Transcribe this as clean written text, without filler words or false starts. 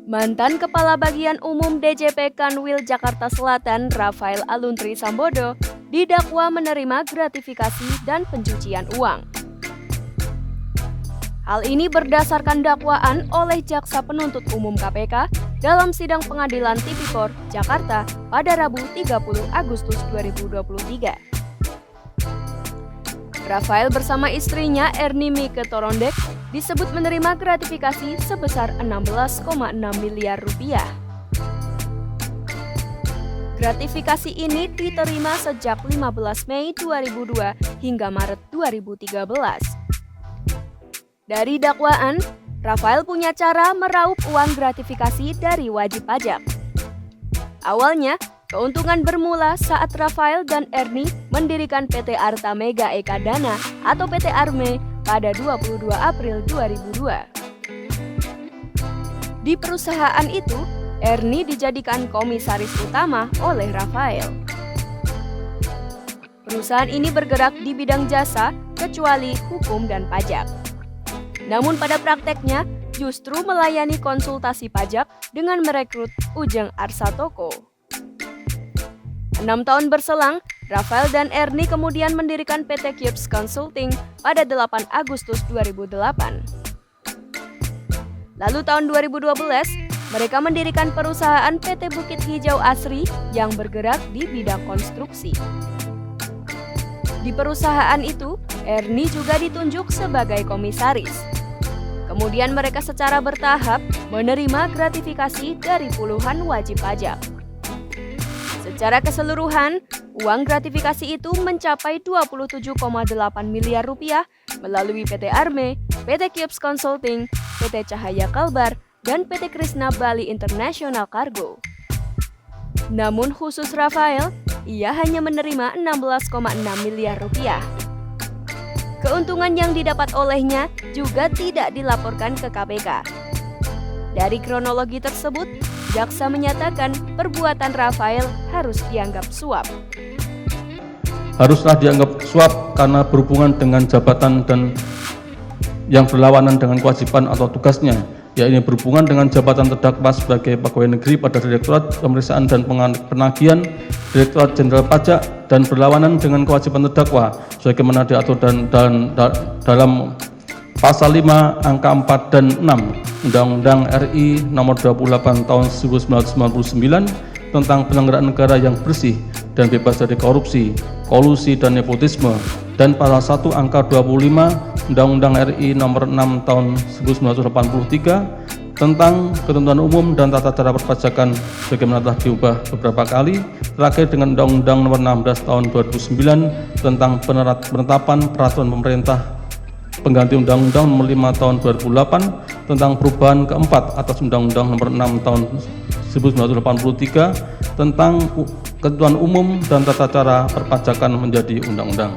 Mantan Kepala Bagian Umum DJP Kanwil Jakarta Selatan Rafael Aluntri Sambodo didakwa menerima gratifikasi dan pencucian uang. Hal ini berdasarkan dakwaan oleh Jaksa Penuntut Umum KPK dalam sidang pengadilan Tipikor, Jakarta pada Rabu 30 Agustus 2023. Rafael bersama istrinya Erni Mike Torondek disebut menerima gratifikasi sebesar 16,6 miliar rupiah. Gratifikasi ini diterima sejak 15 Mei 2002 hingga Maret 2013. Dari dakwaan, Rafael punya cara meraup uang gratifikasi dari wajib pajak. Awalnya, keuntungan bermula saat Rafael dan Erni mendirikan PT Arta Mega Eka Dana atau PT Arme pada 22 April 2002. Di perusahaan itu, Erni dijadikan komisaris utama oleh Rafael. Perusahaan ini bergerak di bidang jasa, kecuali hukum dan pajak. Namun pada prakteknya, justru melayani konsultasi pajak dengan merekrut Ujeng Arsatoko. 6 tahun berselang, Rafael dan Erni kemudian mendirikan PT Cubes Consulting pada 8 Agustus 2008. Lalu tahun 2012, mereka mendirikan perusahaan PT Bukit Hijau Asri yang bergerak di bidang konstruksi. Di perusahaan itu, Erni juga ditunjuk sebagai komisaris. Kemudian mereka secara bertahap menerima gratifikasi dari puluhan wajib pajak. Secara keseluruhan, uang gratifikasi itu mencapai 27,8 miliar rupiah melalui PT Arme, PT Cubes Consulting, PT Cahaya Kalbar, dan PT Krishna Bali International Cargo. Namun khusus Rafael, ia hanya menerima 16,6 miliar rupiah. Keuntungan yang didapat olehnya juga tidak dilaporkan ke KPK. Dari kronologi tersebut, jaksa menyatakan perbuatan Rafael harus dianggap suap. Haruslah dianggap suap karena berhubungan dengan jabatan dan yang berlawanan dengan kewajiban atau tugasnya, yaitu berhubungan dengan jabatan terdakwa sebagai pegawai negeri pada Direktorat Pemeriksaan dan Penagihan Direktorat Jenderal Pajak dan berlawanan dengan kewajiban terdakwa sebagaimana diatur dalam Pasal 5 angka 4 dan 6 Undang-Undang RI Nomor 28 Tahun 1999 tentang penyelenggaraan negara yang bersih dan bebas dari korupsi, kolusi dan nepotisme, dan Pasal 1 angka 25 Undang-Undang RI Nomor 6 Tahun 1983 tentang ketentuan umum dan tata cara perpajakan sebagaimana telah diubah beberapa kali, terakhir dengan Undang-Undang Nomor 16 Tahun 2009 tentang penetapan peraturan pemerintah pengganti Undang-Undang Nomor 5 Tahun 2008 tentang perubahan keempat atas Undang-Undang Nomor 6 Tahun 1983 tentang ketentuan umum dan tata cara perpajakan menjadi undang-undang.